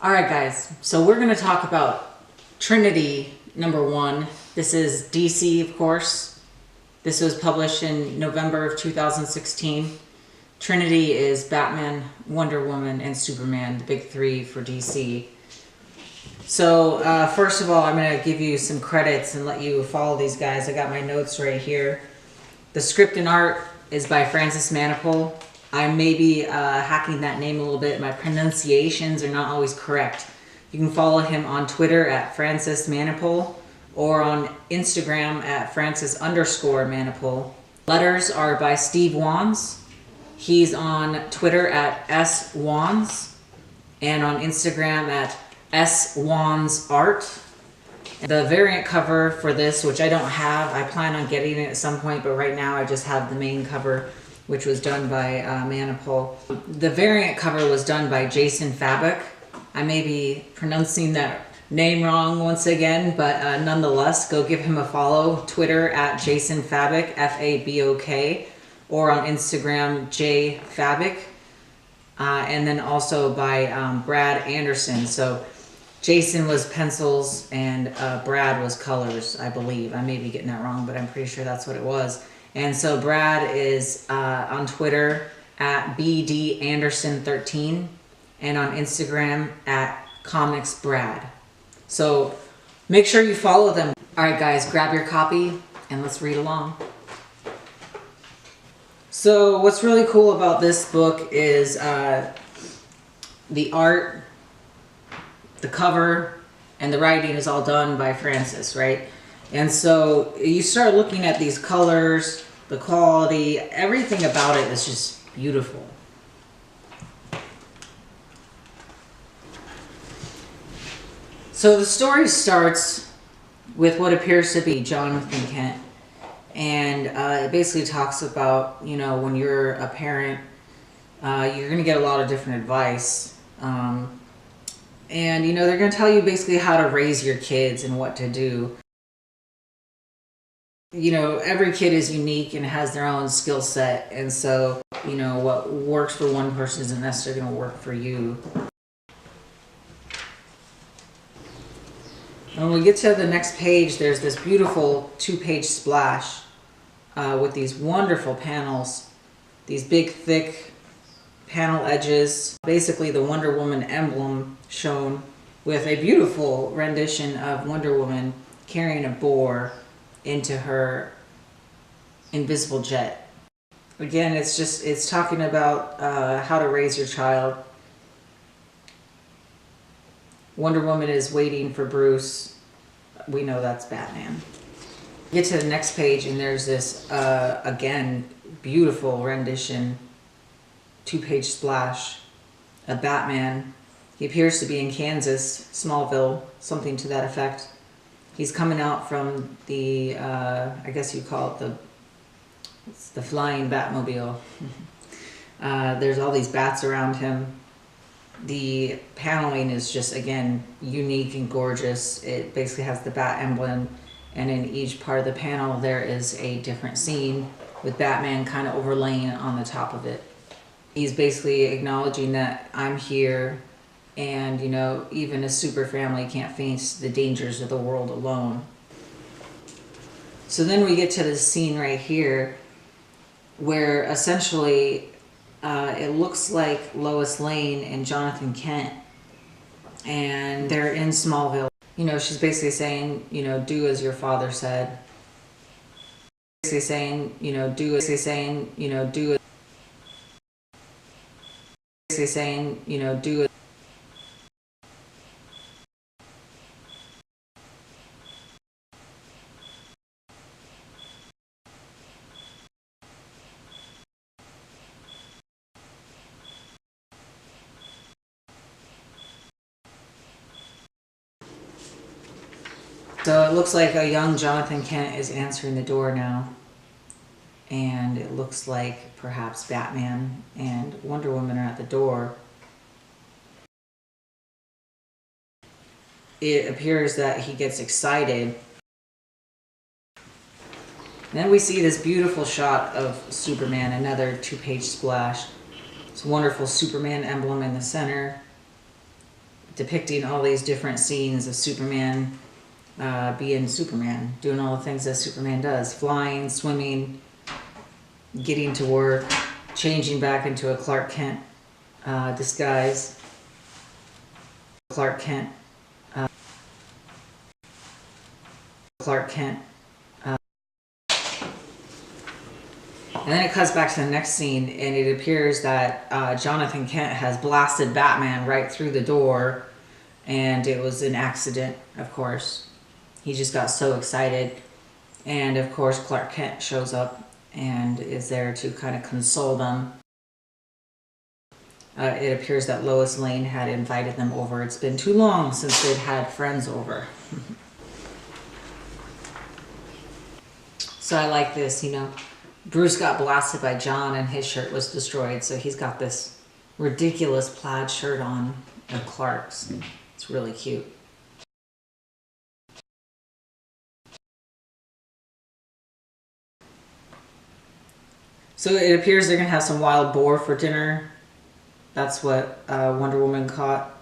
All right, guys, so we're going to talk about Trinity #1. This is DC, of course. This was published in November of 2016. Trinity is Batman, Wonder Woman, and Superman, the big three for DC. So first of all, I'm going to give you some credits and let you follow these guys. I got my notes right here. The script and art is by Francis Manapul. I may be hacking that name a little bit. My pronunciations are not always correct. You can follow him on Twitter at Francis Manapul or on Instagram at Francis_Manapul. Letters are by Steve Wands. He's on Twitter at SWands and on Instagram at SWandsArt. The variant cover for this, which I don't have, I plan on getting it at some point, but right now I just have the main cover, which was done by Manapul. The variant cover was done by Jason Fabok. I may be pronouncing that name wrong once again, but nonetheless, go give him a follow. Twitter at Jason Fabok, F-A-B-O-K, or on Instagram, jfabok. And then also by Brad Anderson. So Jason was pencils and Brad was colors, I believe. I may be getting that wrong, but I'm pretty sure that's what it was. And so Brad is on Twitter at BDAnderson13 and on Instagram at ComicsBrad. So make sure you follow them. All right, guys, grab your copy and let's read along. So what's really cool about this book is the art, the cover, and the writing is all done by Francis, right? And so you start looking at these colors, the quality, everything about it is just beautiful. So the story starts with what appears to be Jonathan Kent. And it basically talks about, you know, when you're a parent, you're going to get a lot of different advice. And, you know, they're going to tell you basically how to raise your kids and what to do. You know, every kid is unique and has their own skill set. And so, you know, what works for one person isn't necessarily going to work for you. When we get to the next page, there's this beautiful 2-page splash with these wonderful panels, these big, thick panel edges. Basically, the Wonder Woman emblem shown with a beautiful rendition of Wonder Woman carrying a boar into her invisible jet. Again, it's talking about how to raise your child. Wonder Woman is waiting for Bruce. We know that's Batman. Get to the next page and there's this, again, beautiful rendition, 2-page splash of Batman. He appears to be in Kansas, Smallville, something to that effect. He's coming out from the, I guess you call it the flying Batmobile. There's all these bats around him. The paneling is just, again, unique and gorgeous. It basically has the bat emblem, and in each part of the panel there is a different scene with Batman kind of overlaying on the top of it. He's basically acknowledging that I'm here, and, you know, even a super family can't face the dangers of the world alone. So then we get to this scene right here where essentially it looks like Lois Lane and Jonathan Kent, and they're in Smallville. You know, she's basically saying, you know, do as your father said. Basically saying, you know, do as, saying, you know, do as, basically saying, you know, do as. So it looks like a young Jonathan Kent is answering the door now. And it looks like perhaps Batman and Wonder Woman are at the door. It appears that he gets excited. And then we see this beautiful shot of Superman, another 2-page splash. It's a wonderful Superman emblem in the center. depicting all these different scenes of Superman being Superman, doing all the things that Superman does, flying, swimming, getting to work, changing back into a Clark Kent disguise. Clark Kent. And then it cuts back to the next scene, and it appears that Jonathan Kent has blasted Batman right through the door, and it was an accident, of course. He just got so excited, and of course Clark Kent shows up and is there to kind of console them. It appears that Lois Lane had invited them over. It's been too long since they'd had friends over. So I like this, you know. Bruce got blasted by John and his shirt was destroyed, so he's got this ridiculous plaid shirt on of Clark's. It's really cute. So it appears they're going to have some wild boar for dinner. That's what Wonder Woman caught.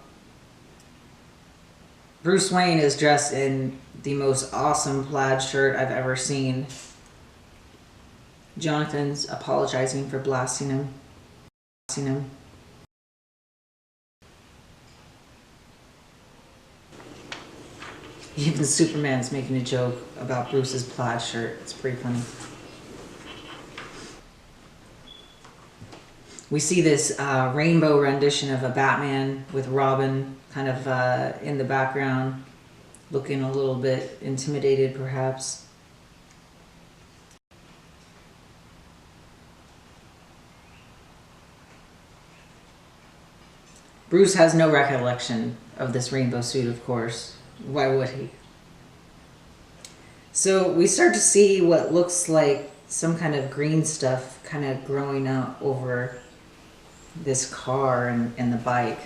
Bruce Wayne is dressed in the most awesome plaid shirt I've ever seen. Jonathan's apologizing for blasting him. Even Superman's making a joke about Bruce's plaid shirt. It's pretty funny. We see this rainbow rendition of a Batman with Robin kind of in the background, looking a little bit intimidated perhaps. Bruce has no recollection of this rainbow suit, of course. Why would he? So we start to see what looks like some kind of green stuff kind of growing out over this car and the bike.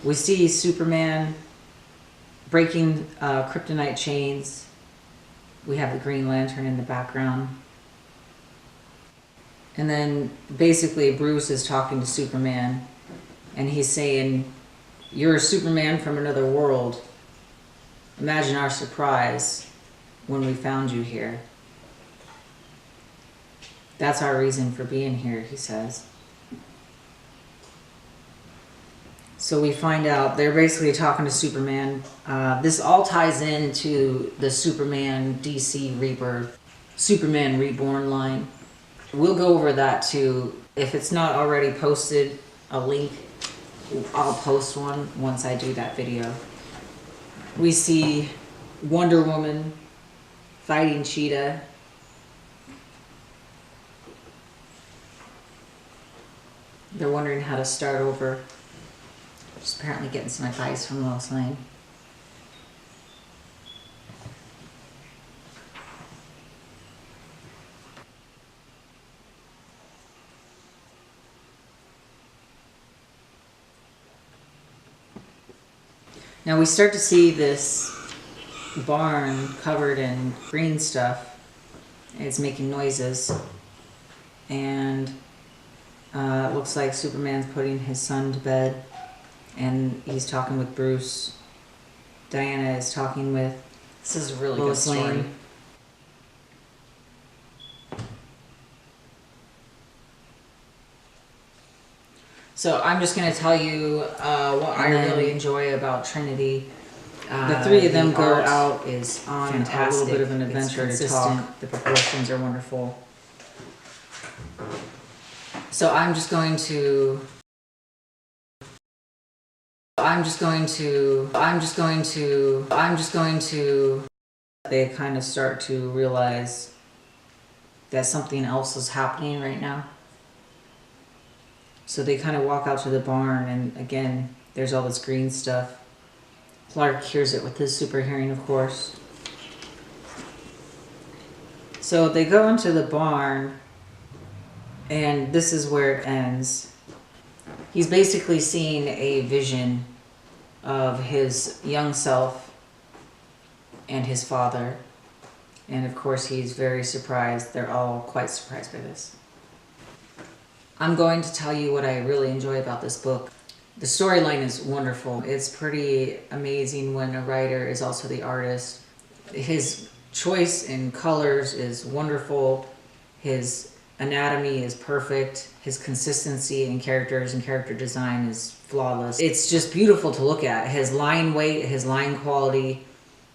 We see Superman breaking kryptonite chains. We have the Green Lantern in the background. And then basically Bruce is talking to Superman and he's saying, "You're a Superman from another world. Imagine our surprise when we found you here. That's our reason for being here," he says. So we find out they're basically talking to Superman. This all ties into the Superman DC Rebirth, Superman Reborn line. We'll go over that too. If it's not already posted, a link, I'll post one once I do that video. We see Wonder Woman fighting Cheetah. They're wondering how to start over. Just apparently getting some advice from Lois Lane. Now we start to see this barn covered in green stuff. It's making noises. And it looks like Superman's putting his son to bed. And he's talking with Bruce. Diana is talking with This is a really Lois good story. Lane. So I'm just going to tell you what I really enjoy about Trinity. The three of them go out is on fantastic. A little bit of an adventure to talk. The proportions are wonderful. So I'm just going to they kind of start to realize that something else is happening right now. So they kind of walk out to the barn, and again, there's all this green stuff. Clark hears it with his super hearing, of course. So they go into the barn, and this is where it ends. He's basically seeing a vision of his young self and his father. And of course, he's very surprised. They're all quite surprised by this. I'm going to tell you what I really enjoy about this book. The storyline is wonderful. It's pretty amazing when a writer is also the artist. His choice in colors is wonderful. His anatomy is perfect. His consistency in characters and character design is flawless. It's just beautiful to look at. His line weight, his line quality,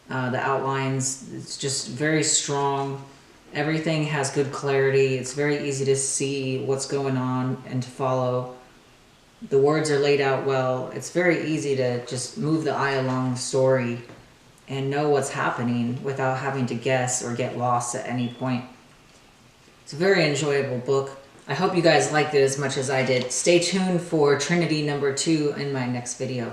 the outlines, it's just very strong. Everything has good clarity. It's very easy to see what's going on and to follow. The words are laid out well. It's very easy to just move the eye along the story and know what's happening without having to guess or get lost at any point. It's a very enjoyable book. I hope you guys liked it as much as I did. Stay tuned for Trinity number 2 in my next video.